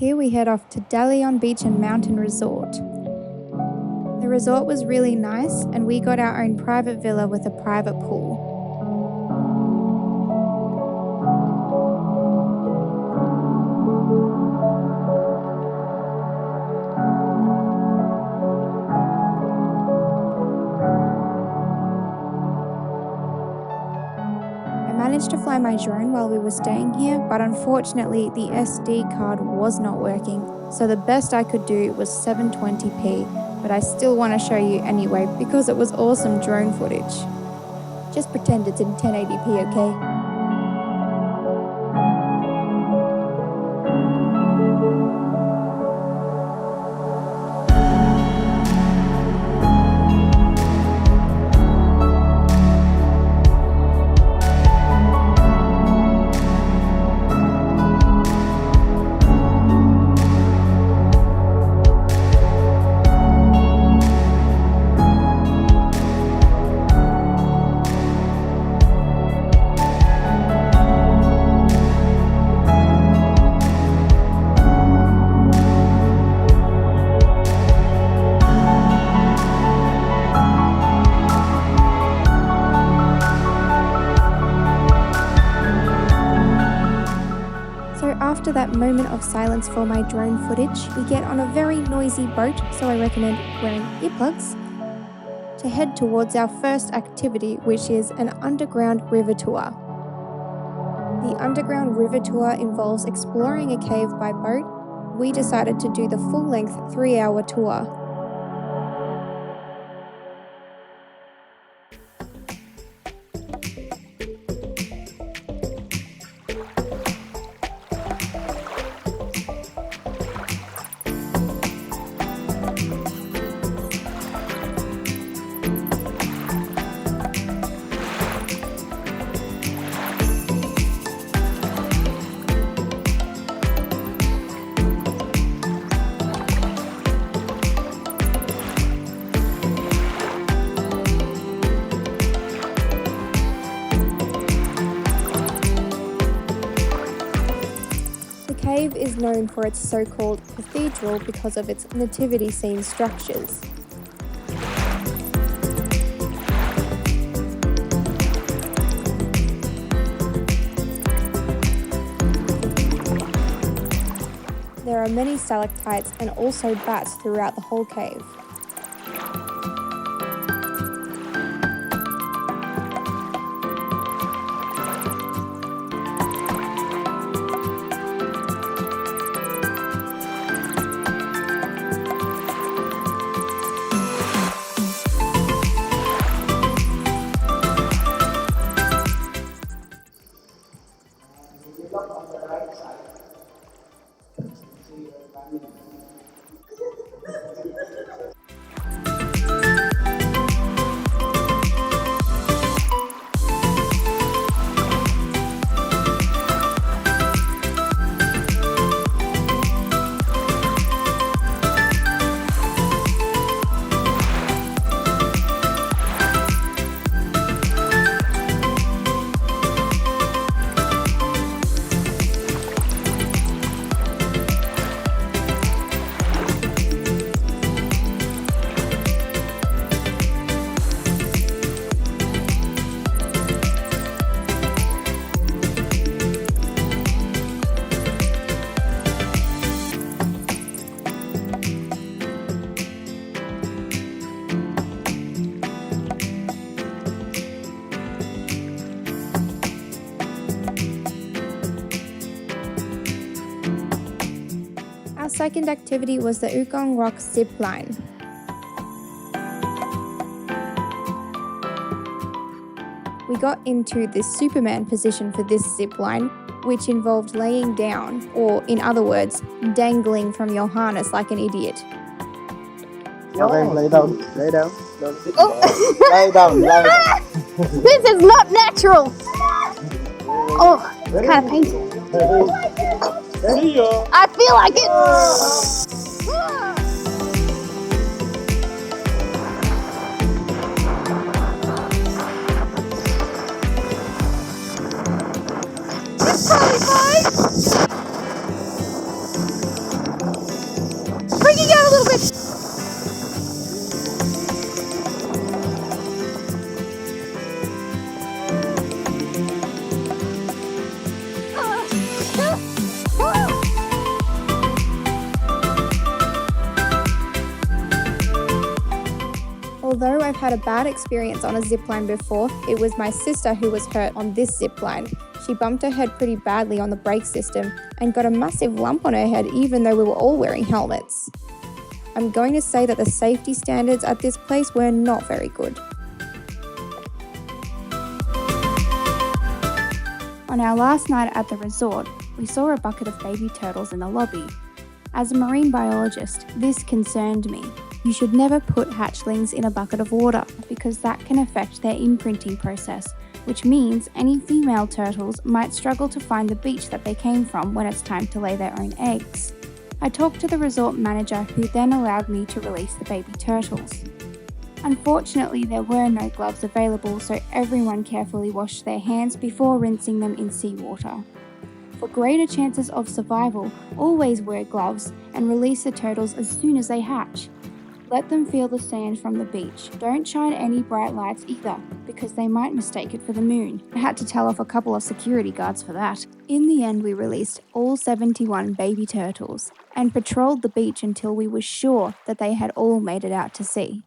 here we head off to Daluyon Beach and Mountain Resort. The resort was really nice and we got our own private villa with a private pool. I managed to fly my drone while we were staying here, but unfortunately the SD card was not working, so the best I could do was 720p, but I still want to show you anyway because it was awesome drone footage. Just pretend it's in 1080p, okay? After that moment of silence for my drone footage, we get on a very noisy boat, so I recommend wearing earplugs, to head towards our first activity, which is an underground river tour. The underground river tour involves exploring a cave by boat. We decided to do the full-length 3-hour tour. The cave is known for its so-called cathedral because of its nativity scene structures. There are many stalactites and also bats throughout the whole cave. Our second activity was the Ugong rock zipline. We got into the Superman position for this zipline, which involved laying down, or in other words, dangling from your harness like an idiot. Okay, lay down, lay down. Oh. Lay down, lay down. This is not natural. Oh, it's kind of painful. I feel like it. It's probably fine. had a bad experience on a zipline before. It was my sister who was hurt on this zipline. She bumped her head pretty badly on the brake system and got a massive lump on her head even though we were all wearing helmets. I'm going to say that the safety standards at this place were not very good. On our last night at the resort, we saw a bucket of baby turtles in the lobby. As a marine biologist, this concerned me. You should never put hatchlings in a bucket of water because that can affect their imprinting process, which means any female turtles might struggle to find the beach that they came from when it's time to lay their own eggs. I talked to the resort manager who then allowed me to release the baby turtles. Unfortunately, there were no gloves available, so everyone carefully washed their hands before rinsing them in seawater. For greater chances of survival, always wear gloves and release the turtles as soon as they hatch. Let them feel the sand from the beach. Don't shine any bright lights either, because they might mistake it for the moon. I had to tell off a couple of security guards for that. In the end, we released all 71 baby turtles and patrolled the beach until we were sure that they had all made it out to sea.